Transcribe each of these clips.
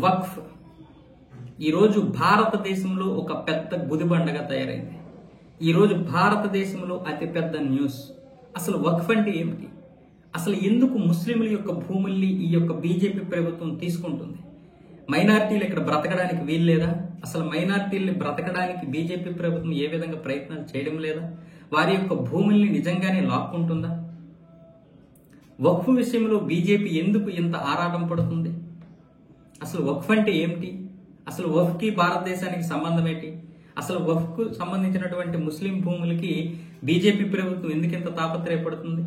వక్ఫ్ ఈరోజు భారతదేశంలో ఒక పెద్ద గుదిబండగా తయారైంది. ఈరోజు భారతదేశంలో అతిపెద్ద న్యూస్. అసలు వక్ఫ్ అంటే ఏమిటి? అసలు ఎందుకు ముస్లింల యొక్క భూముల్ని ఈ యొక్క బీజేపీ ప్రభుత్వం తీసుకుంటుంది? మైనారిటీలు ఇక్కడ బ్రతకడానికి వీల్లేదా? అసలు మైనారిటీల్ని బ్రతకడానికి బీజేపీ ప్రభుత్వం ఏ విధంగా ప్రయత్నాలు చేయడం లేదా? వారి యొక్క భూముల్ని నిజంగానే లాక్కుంటుందా? వక్ఫ్ విషయంలో బీజేపీ ఎందుకు ఇంత ఆరాటం పడుతుంది? అసలు వక్ఫ్ అంటే ఏమిటి? అసలు వక్ఫ్కి భారతదేశానికి సంబంధం ఏంటి? అసలు వక్ఫ్కు సంబంధించినటువంటి ముస్లిం భూములకి బీజేపీ ప్రభుత్వం ఎందుకు ఇంత తాపత్రయపడుతుంది?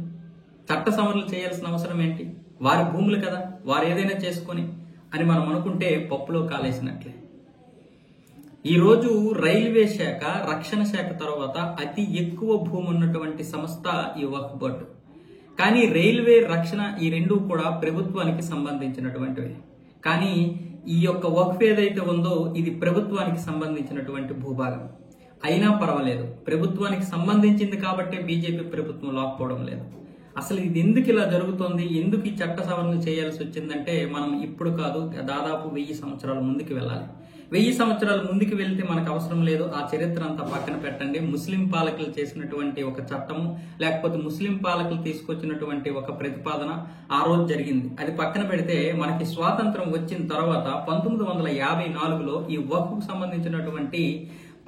చట్ట సవరణలు చేయాల్సిన అవసరం ఏంటి? వారి భూములు కదా, వారు ఏదైనా చేసుకొని అని మనం అనుకుంటే పప్పులో కాలేసినట్లే. ఈరోజు రైల్వే శాఖ, రక్షణ శాఖ తర్వాత అతి ఎక్కువ భూమి ఉన్నటువంటి సంస్థ ఈ వక్ఫ్ బోర్డు. కానీ రైల్వే, రక్షణ ఈ రెండూ కూడా ప్రభుత్వానికి సంబంధించినటువంటివి. కానీ ఈ యొక్క వక్ఫ్ ఏదైతే ఉందో ఇది ప్రభుత్వానికి సంబంధించినటువంటి భూభాగం. అయినా పర్వాలేదు, ప్రభుత్వానికి సంబంధించింది కాబట్టి బీజేపీ ప్రభుత్వం లాక్కోవడం లేదు. అసలు ఇది ఎందుకు ఇలా జరుగుతోంది? ఎందుకు ఈ చట్ట సవరణ చేయాల్సి వచ్చిందంటే మనం ఇప్పుడు కాదు, దాదాపు 1000 సంవత్సరాల ముందుకు వెళ్ళాలి. 1000 సంవత్సరాల ముందుకు వెళ్తే మనకు అవసరం లేదు. ఆ చరిత్ర అంతా పక్కన పెట్టండి. ముస్లిం పాలకులు చేసినటువంటి ఒక చట్టము, లేకపోతే ముస్లిం పాలకులు తీసుకొచ్చినటువంటి ఒక ప్రతిపాదన ఆ రోజు జరిగింది. అది పక్కన పెడితే మనకి స్వాతంత్రం వచ్చిన తర్వాత 1954లో ఈ వక్ఫ్కు సంబంధించినటువంటి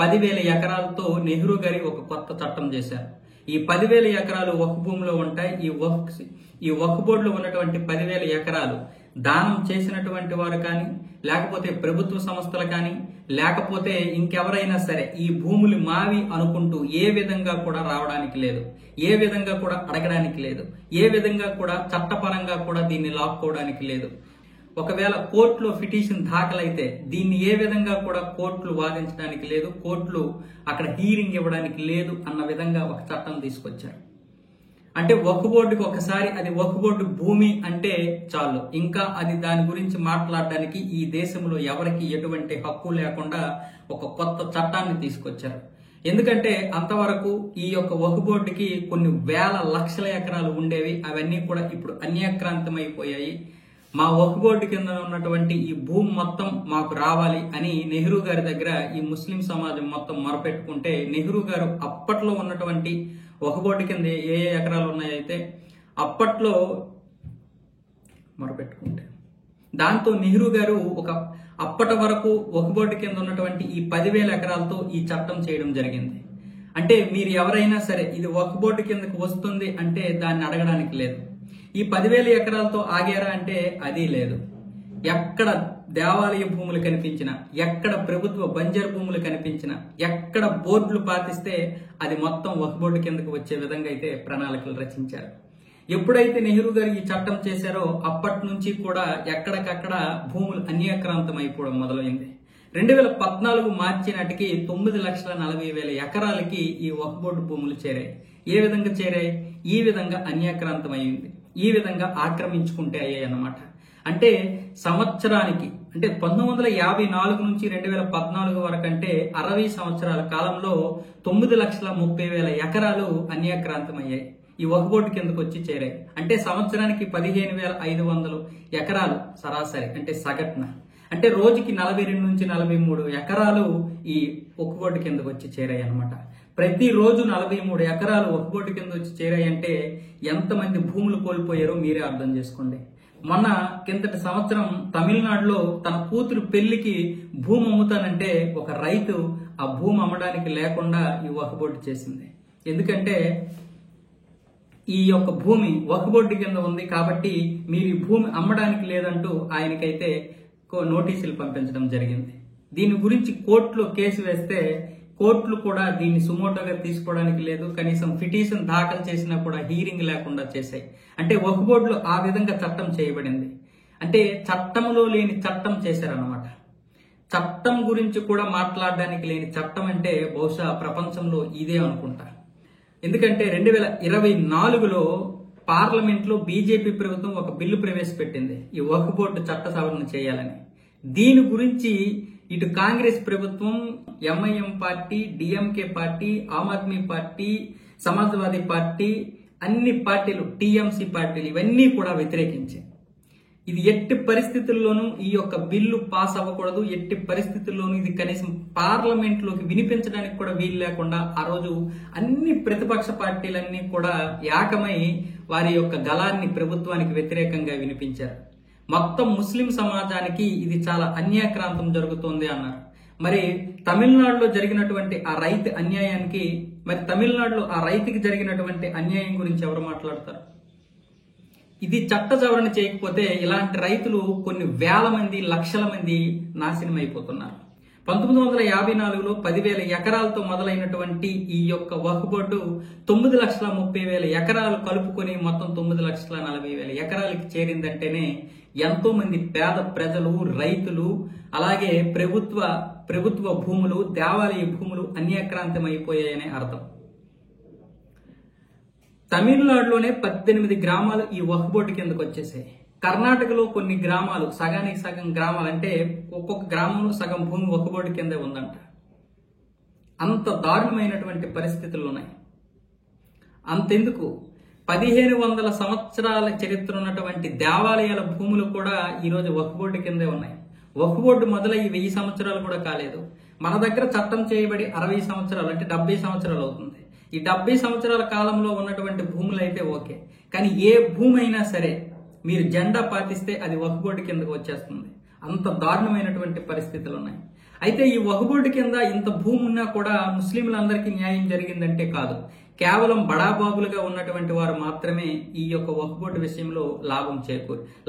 10,000 ఎకరాలతో నెహ్రూ గారి ఒక కొత్త చట్టం చేశారు. ఈ 10,000 ఎకరాలు వక్ఫ్ భూమిలో ఉంటాయి. ఈ వక్ఫ్ బోర్డులో ఉన్నటువంటి 10,000 ఎకరాలు దానం చేసినటువంటి వారు కానీ, లేకపోతే ప్రభుత్వ సంస్థలు కానీ, లేకపోతే ఇంకెవరైనా సరే ఈ భూములు మావి అనుకుంటూ ఏ విధంగా కూడా రావడానికి లేదు, ఏ విధంగా కూడా అడగడానికి లేదు, ఏ విధంగా కూడా చట్టపరంగా కూడా దీన్ని లాక్కోవడానికి లేదు. ఒకవేళ కోర్టులో పిటిషన్ దాఖలైతే దీన్ని ఏ విధంగా కూడా కోర్టులు వాదించడానికి లేదు, కోర్టులు అక్కడ హీరింగ్ ఇవ్వడానికి లేదు అన్న విధంగా ఒక చట్టం తీసుకొచ్చారు. అంటే వక్ఫ్ బోర్డుకి ఒకసారి అది వక్ఫ్ బోర్డు భూమి అంటే చాలు, ఇంకా అది దాని గురించి మాట్లాడడానికి ఈ దేశంలో ఎవరికి ఎటువంటి హక్కు లేకుండా ఒక కొత్త చట్టాన్ని తీసుకొచ్చారు. ఎందుకంటే అంతవరకు ఈ యొక్క వక్ఫ్ బోర్డుకి కొన్ని వేల లక్షల ఎకరాలు ఉండేవి, అవన్నీ కూడా ఇప్పుడు అన్యాక్రాంతమైపోయాయి. మా వక్ఫ్ బోర్డు కింద ఉన్నటువంటి ఈ భూమి మొత్తం మాకు రావాలి అని నెహ్రూ గారి దగ్గర ఈ ముస్లిం సమాజం మొత్తం మొరపెట్టుకుంటే, నెహ్రూ గారు అప్పట్లో ఉన్నటువంటి వక్ఫ్ బోర్డు కింద ఏ ఎకరాలు ఉన్నాయైతే అప్పట్లో మొరపెట్టుకుంటే, దాంతో నెహ్రూ గారు అప్పటి వరకు వక్ఫ్ బోర్డు కింద ఉన్నటువంటి ఈ 10,000 ఎకరాలతో ఈ చట్టం చేయడం జరిగింది. అంటే మీరు ఎవరైనా సరే ఇది వక్ఫ్ బోర్డు కిందకు వస్తుంది అంటే దాన్ని అడగడానికి లేదు. ఈ 10,000 ఎకరాలతో ఆగారా అంటే అది లేదు. ఎక్కడ దేవాలయ భూములు కనిపించినా, ఎక్కడ ప్రభుత్వ బంజరు భూములు కనిపించినా, ఎక్కడ బోర్డులు పాతిస్తే అది మొత్తం వక్ఫ్ బోర్డు కిందకు వచ్చే విధంగా అయితే ప్రణాళికలు రచించారు. ఎప్పుడైతే నెహ్రూ గారు ఈ చట్టం చేశారో అప్పటి నుంచి కూడా ఎక్కడికక్కడ భూములు అన్యాక్రాంతం అయిపోవడం మొదలైంది. 2014 మార్చి నాటికి 9,40,000 ఎకరాలకి ఈ వక్ఫ్ బోర్డు భూములు చేరాయి. ఏ విధంగా చేరాయి? ఈ విధంగా అన్యాక్రాంతం అయింది, ఈ విధంగా ఆక్రమించుకుంటే అయ్యాయి అన్నమాట. అంటే సంవత్సరానికి, అంటే 1954 నుంచి 2014 వరకు, అంటే 60 సంవత్సరాల కాలంలో 9,30,000 ఎకరాలు అన్యాక్రాంతం అయ్యాయి, ఈ వక్ఫ్ బోర్డు కిందకు వచ్చి చేరాయి. అంటే సంవత్సరానికి 15,500 ఎకరాలు సరాసరి, అంటే సగటున, అంటే రోజుకి 42 నుంచి 43 ఎకరాలు ఈ వక్ఫ్ బోర్డు కిందకు వచ్చి చేరాయి అనమాట. ప్రతి రోజు 43 ఎకరాలు వక్ఫ్ బోర్డు కింద వచ్చి చేరాయంటే ఎంతమంది భూములు కోల్పోయారో మీరే అర్థం చేసుకోండి. మొన్న కిందటి సంవత్సరం తమిళనాడులో తన కూతురు పెళ్లికి భూమి అమ్ముతానంటే ఒక రైతు ఆ భూమి అమ్మడానికి లేకుండా ఈ వక్ఫ్ బోర్డు చేసింది. ఎందుకంటే ఈ యొక్క భూమి వక్ఫ్ బోర్డు కింద ఉంది కాబట్టి మీరు ఈ భూమి అమ్మడానికి లేదంటూ ఆయనకైతే నోటీసులు పంపించడం జరిగింది. దీని గురించి కోర్టులో కేసు వేస్తే కోర్టులు కూడా దీన్ని సుమోటోగా తీసుకోవడానికి లేదు, కనీసం పిటిషన్ దాఖలు చేసినా కూడా హీరింగ్ లేకుండా చేశాయి. అంటే వక్ఫ్ బోర్డులో ఆ విధంగా చట్టం చేయబడింది. అంటే చట్టంలో లేని చట్టం చేశారన్నమాట. చట్టం గురించి కూడా మాట్లాడడానికి లేని చట్టం అంటే బహుశా ప్రపంచంలో ఇదే అనుకుంటా. ఎందుకంటే 2024లో పార్లమెంట్లో బీజేపీ ప్రభుత్వం ఒక బిల్లు ప్రవేశపెట్టింది ఈ వక్ఫ్ బోర్డు చట్ట సవరణ చేయాలని. దీని గురించి ఇటు కాంగ్రెస్ ప్రభుత్వం, MIM party, DMK party, Aam Aadmi party, Samajwadi party, అన్ని పార్టీలు, టీఎంసీ పార్టీలు ఇవన్నీ కూడా వ్యతిరేకించాయి. ఇది ఎట్టి పరిస్థితుల్లోనూ ఈ యొక్క బిల్లు పాస్ అవ్వకూడదు. ఎట్టి పరిస్థితుల్లోనూ ఇది కనీసం పార్లమెంట్ లోకి వినిపించడానికి కూడా వీలు లేకుండా ఆ రోజు అన్ని ప్రతిపక్ష పార్టీలన్నీ కూడా ఏకమై వారి యొక్క గళాన్ని ప్రభుత్వానికి వ్యతిరేకంగా వినిపించారు. మొత్తం ముస్లిం సమాజానికి ఇది చాలా అన్యాక్రాంతం జరుగుతోంది అన్నారు. మరి తమిళనాడులో జరిగినటువంటి ఆ రైతు అన్యాయానికి, మరి తమిళనాడులో ఆ రైతుకి జరిగినటువంటి అన్యాయం గురించి ఎవరు మాట్లాడతారు? ఇది చట్ట సవరణ చేయకపోతే ఇలాంటి రైతులు కొన్ని వేల మంది, లక్షల మంది నాశనం అయిపోతున్నారు. 1954లో 10,000 ఎకరాలతో మొదలైనటువంటి ఈ యొక్క వక్ఫ్ బోర్డు 9,30,000 ఎకరాలు కలుపుకొని మొత్తం 9,40,000 ఎకరాలకి చేరిందంటేనే ఎంతో మంది పేద ప్రజలు, రైతులు, అలాగే ప్రభుత్వ భూములు, దేవాలయ భూములు అన్యాక్రాంతం అయిపోయాయనే అర్థం. తమిళనాడులోనే 18 గ్రామాలు ఈ వక్ఫ్ బోర్డు కిందకు వచ్చేసాయి. కర్ణాటకలో కొన్ని గ్రామాలు, సగానికి సగం గ్రామాలు, అంటే ఒక్కొక్క గ్రామంలో సగం భూమి వక్ఫ్ బోర్డు కిందే ఉందంట. అంత దారుణమైనటువంటి పరిస్థితులు ఉన్నాయి. అంతెందుకు, 1500 సంవత్సరాల చరిత్ర ఉన్నటువంటి దేవాలయాల భూములు కూడా ఈరోజు వక్ఫ్ బోర్డు కిందే ఉన్నాయి. వక్ఫ్ బోర్డు మొదలై 1000 సంవత్సరాలు కూడా కాలేదు. మన దగ్గర చట్టం చేయబడి 60 సంవత్సరాలు, అంటే 70 సంవత్సరాలు అవుతుంది. ఈ 70 సంవత్సరాల కాలంలో ఉన్నటువంటి భూములు అయితే ఓకే, కానీ ఏ భూమి అయినా సరే మీరు జెండా పాటిస్తే అది వక్ఫ్ బోర్డు కిందకు వచ్చేస్తుంది. అంత దారుణమైనటువంటి పరిస్థితులు ఉన్నాయి. అయితే ఈ వక్ఫ్ బోర్డు కింద ఇంత భూమి ఉన్నా కూడా ముస్లింలందరికీ న్యాయం జరిగిందంటే కాదు. కేవలం బడాబాబులుగా ఉన్నటువంటి వారు మాత్రమే ఈ యొక్క వక్ఫ్ బోర్డు విషయంలో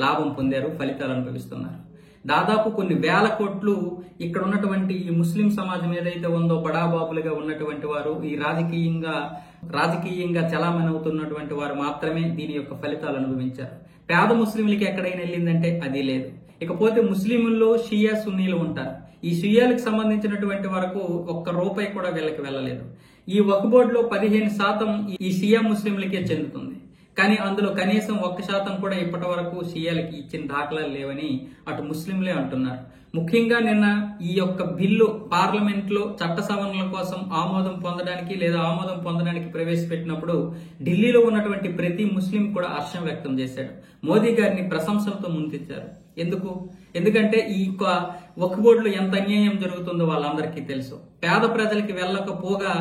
లాభం పొందారు, ఫలితాలు అనుభవిస్తున్నారు. దాదాపు కొన్ని వేల కోట్లు ఇక్కడ ఉన్నటువంటి ఈ ముస్లిం సమాజం ఏదైతే ఉందో, బడాబాబులుగా ఉన్నటువంటి వారు, ఈ రాజకీయంగా చలామణి అవుతున్నటువంటి వారు మాత్రమే దీని యొక్క ఫలితాలు అనుభవించారు. పేద ముస్లింలకి ఎక్కడైనా వెళ్ళిందంటే అది లేదు. ఇకపోతే ముస్లింల్లో షియా, సున్నీలు ఉంటారు. ఈ షియాలకు సంబంధించినటువంటి వరకు ఒక్క రూపాయి కూడా వీళ్ళకి వెళ్ళలేదు. ఈ వక్ఫ్ బోర్డులో 15% ఈ షియా ముస్లింలకే చెందుతుంది. కానీ అందులో కనీసం 1% కూడా ఇప్పటి వరకు షియాలకి ఇచ్చిన దాఖలాలు లేవని అటు ముస్లింలే అంటున్నారు. ముఖ్యంగా నిన్న ఈ యొక్క బిల్లు పార్లమెంట్ లో చట్ట సవరణల కోసం ఆమోదం పొందడానికి ప్రవేశపెట్టినప్పుడు ఢిల్లీలో ఉన్నటువంటి ప్రతి ముస్లిం కూడా హర్షం వ్యక్తం చేశాడు. మోదీ గారిని ప్రశంసలతో ముందుంచారు. ఎందుకంటే ఈ వక్ఫ్ బోర్డులో ఎంత అన్యాయం జరుగుతుందో వాళ్ళందరికీ తెలుసు. పేద ప్రజలకి వెళ్ళకపోగా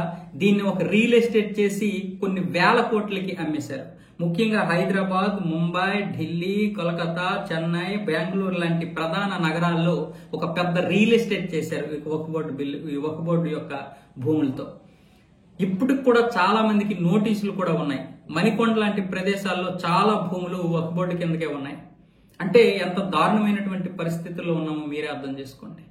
దీన్ని ఒక రియల్ ఎస్టేట్ చేసి కొన్ని వేల కోట్లకి అమ్మేశారు. ముఖ్యంగా హైదరాబాద్, ముంబై, ఢిల్లీ, కోల్కతా, చెన్నై, బెంగళూరు లాంటి ప్రధాన నగరాల్లో ఒక పెద్ద రియల్ ఎస్టేట్ చేశారు ఈ వక్ఫ్ బోర్డు యొక్క భూములతో. ఇప్పటికి కూడా చాలా మందికి నోటీసులు కూడా ఉన్నాయి. మణికొండ లాంటి ప్రదేశాల్లో చాలా భూములు వక్ఫ్ బోర్డు కిందకే ఉన్నాయి. అంటే ఎంత దారుణమైనటువంటి పరిస్థితుల్లో ఉన్నామో మీరే అర్థం చేసుకోండి.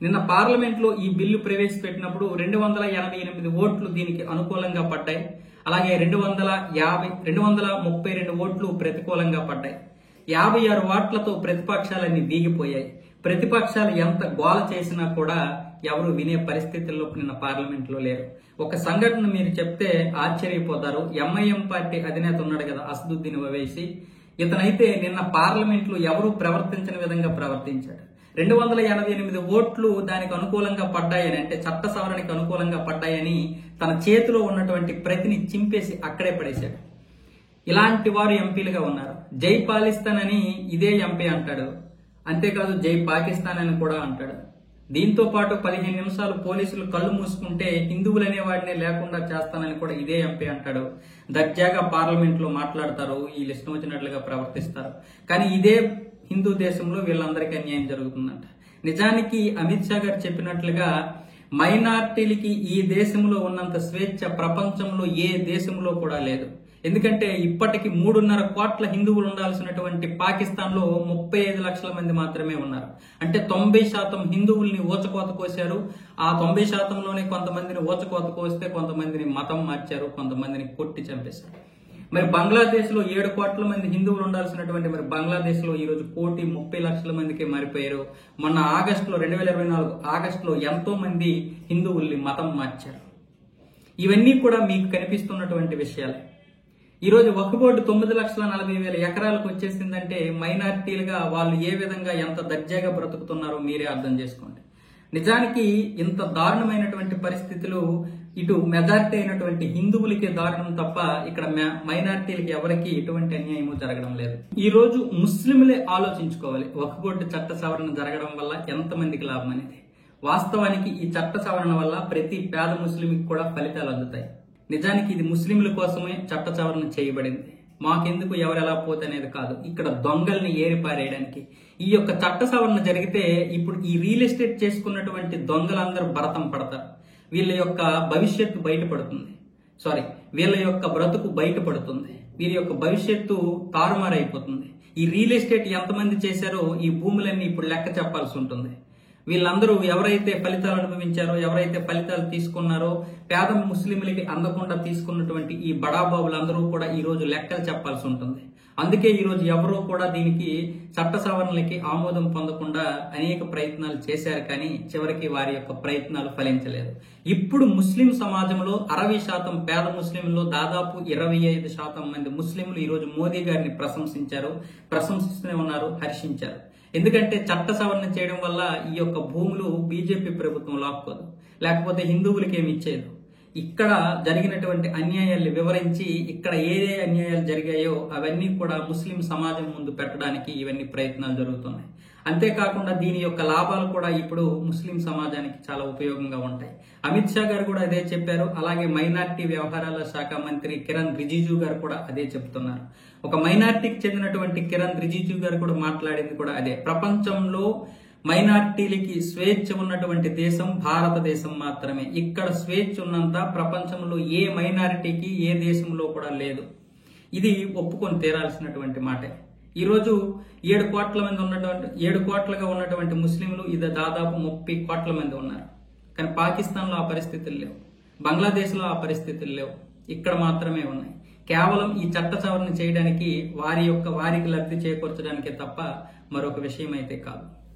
నిన్న పార్లమెంట్ లో ఈ బిల్లు ప్రవేశపెట్టినప్పుడు 288 ఓట్లు దీనికి అనుకూలంగా పడ్డాయి. అలాగే 232 ఓట్లు ప్రతికూలంగా పడ్డాయి. 56 ఓట్లతో ప్రతిపక్షాలన్నీ వీగిపోయాయి. ప్రతిపక్షాలు ఎంత గోల చేసినా కూడా ఎవరు వినే పరిస్థితుల్లో నిన్న పార్లమెంట్ లో లేరు. ఒక సంఘటన మీరు చెప్తే ఆశ్చర్యపోతారు. ఎంఐఎం పార్టీ అధినేత ఉన్నాడు కదా, అసదుద్దీన్ ఓవైసీ, ఇతనైతే నిన్న పార్లమెంట్ లో ఎవరు ప్రవర్తించని విధంగా ప్రవర్తించాడు. 288 ఓట్లు దానికి అనుకూలంగా పడ్డాయని, అంటే చట్ట సవరణకి అనుకూలంగా పడ్డాయని తన చేతిలో ఉన్నటువంటి ప్రతిని చింపేసి అక్కడే పడేశాడు. ఇలాంటి వారు ఎంపీలుగా ఉన్నారు. జై పాలిస్తాన్ అని ఇదే ఎంపీ అంటాడు. అంతేకాదు జై పాకిస్తాన్ అని కూడా అంటాడు. దీంతో పాటు 15 నిమిషాలు పోలీసులు కళ్ళు మూసుకుంటే హిందువులనే వాడినే లేకుండా చేస్తానని కూడా ఇదే ఎంపీ అంటాడు. దర్జాగా పార్లమెంట్ లో మాట్లాడతారు, వీళ్ళు ఇష్టం వచ్చినట్లుగా ప్రవర్తిస్తారు. కానీ ఇదే హిందూ దేశంలో వీళ్ళందరికీ అన్యాయం జరుగుతుందంట. నిజానికి అమిత్ షా గారు చెప్పినట్లుగా మైనార్టీలకి ఈ దేశంలో ఉన్నంత స్వేచ్ఛ ప్రపంచంలో ఏ దేశంలో కూడా లేదు. ఎందుకంటే ఇప్పటికి 3.5 కోట్ల హిందువులు ఉండాల్సినటువంటి పాకిస్తాన్ లో 35 లక్షల మంది మాత్రమే ఉన్నారు. అంటే 90% హిందువుల్ని ఊచకోత కోశారు. ఆ 90%లోనే కొంతమందిని ఊచకోత కోస్తే కొంతమందిని మతం మార్చారు, కొంతమందిని కొట్టి చంపేశారు. మరి బంగ్లాదేశ్ లో 7 కోట్ల మంది హిందువులు ఉండాల్సినటువంటి మరి బంగ్లాదేశ్ లో ఈ రోజు 1,30,00,000 మందికి మారిపోయారు. మొన్న 2024 ఆగస్టులో ఎంతో మంది హిందువుల్ని మతం మార్చారు. ఇవన్నీ కూడా మీకు కనిపిస్తున్నటువంటి విషయాలే. ఈ రోజు వక్ఫ్ బోర్డు 9,40,000 ఎకరాలకు వచ్చేసిందంటే మైనారిటీలుగా వాళ్ళు ఏ విధంగా ఎంత దర్జాగా బ్రతుకుతున్నారో మీరే అర్థం చేసుకోండి. నిజానికి ఇంత దారుణమైనటువంటి పరిస్థితులు ఇటు మెజారిటీ అయినటువంటి హిందువులకే దారుణం తప్ప ఇక్కడ మైనారిటీలకి ఎవరికి ఎటువంటి అన్యాయము జరగడం లేదు. ఈ రోజు ముస్లింలే ఆలోచించుకోవాలి, వక్ఫ్ బోర్డు చట్ట సవరణ జరగడం వల్ల ఎంతమందికి లాభం అనేది. వాస్తవానికి ఈ చట్ట సవరణ వల్ల ప్రతి పేద ముస్లింకి కూడా ఫలితాలు అందుతాయి. నిజానికి ఇది ముస్లింల కోసమే చట్ట సవరణ చేయబడింది. మాకెందుకు ఎవరు ఎలా పోతే అనేది కాదు, ఇక్కడ దొంగల్ని ఏరిపారేయడానికి. ఈ యొక్క చట్ట సవరణ జరిగితే ఇప్పుడు ఈ రియల్ ఎస్టేట్ చేసుకున్నటువంటి దొంగలందరూ భరతం పడతారు. వీళ్ళ యొక్క భవిష్యత్తు బయటపడుతుంది. వీళ్ళ యొక్క బ్రతుకు బయటపడుతుంది. వీరి యొక్క భవిష్యత్తు తారుమారైపోతుంది. ఈ రియల్ ఎస్టేట్ ఎంతమంది చేశారో ఈ భూములన్నీ ఇప్పుడు లెక్క చెప్పాల్సి ఉంటుంది. వీళ్ళందరూ ఎవరైతే ఫలితాలు అనుభవించారో, ఎవరైతే ఫలితాలు తీసుకున్నారో, పేద ముస్లింలకి అందకుండా తీసుకున్నటువంటి ఈ బడాబాబులందరూ కూడా ఈ రోజు లెక్కలు చెప్పాల్సి ఉంటుంది. అందుకే ఈ రోజు ఎవరూ కూడా దీనికి చట్ట సవరణలకి ఆమోదం పొందకుండా అనేక ప్రయత్నాలు చేశారు, కానీ చివరికి వారి యొక్క ప్రయత్నాలు ఫలించలేదు. ఇప్పుడు ముస్లిం సమాజంలో 60% పేద ముస్లింల్లో దాదాపు 25% మంది ముస్లింలు ఈ రోజు మోదీ గారిని ప్రశంసించారు, ప్రశంసిస్తూనే ఉన్నారు, హర్షించారు. ఎందుకంటే చట్ట సవరణ చేయడం వల్ల ఈ యొక్క భూములు బీజేపీ ప్రభుత్వం లాక్కోదు, లేకపోతే హిందువులకి ఏమి ఇచ్చేది. ఇక్కడ జరిగినటువంటి అన్యాయాలు వివరించి ఇక్కడ ఏ అన్యాయాలు జరిగాయో అవన్నీ కూడా ముస్లిం సమాజం ముందు పెట్టడానికి ఇవన్నీ ప్రయత్నాలు జరుగుతున్నాయి. అంతేకాకుండా దీని యొక్క లాభాలు కూడా ఇప్పుడు ముస్లిం సమాజానికి చాలా ఉపయోగంగా ఉంటాయి. అమిత్ షా గారు కూడా అదే చెప్పారు. అలాగే మైనార్టీ వ్యవహారాల శాఖ మంత్రి కిరణ్ రిజిజు గారు కూడా అదే చెప్తున్నారు. ఒక మైనార్టీకి చెందినటువంటి కిరణ్ రిజిజు గారు కూడా మాట్లాడింది కూడా అదే. ప్రపంచంలో మైనార్టీలకి స్వేచ్ఛ ఉన్నటువంటి దేశం భారతదేశం మాత్రమే. ఇక్కడ స్వేచ్ఛ ఉన్నంత ప్రపంచంలో ఏ మైనారిటీకి ఏ దేశంలో కూడా లేదు. ఇది ఒప్పుకొని తీరాల్సినటువంటి మాటే. ఈ రోజు 7 కోట్ల మంది ఉన్నటువంటి 7 కోట్లుగా ఉన్నటువంటి ముస్లింలు ఇది దాదాపు 30 కోట్ల మంది ఉన్నారు. కానీ పాకిస్తాన్లో ఆ పరిస్థితులు లేవు, బంగ్లాదేశ్లో ఆ పరిస్థితులు లేవు, ఇక్కడ మాత్రమే ఉన్నాయి. కేవలం ఈ చట్ట సవరణ చేయడానికి వారికి లబ్ధి చేకూర్చడానికే తప్ప మరొక విషయం అయితే కాదు.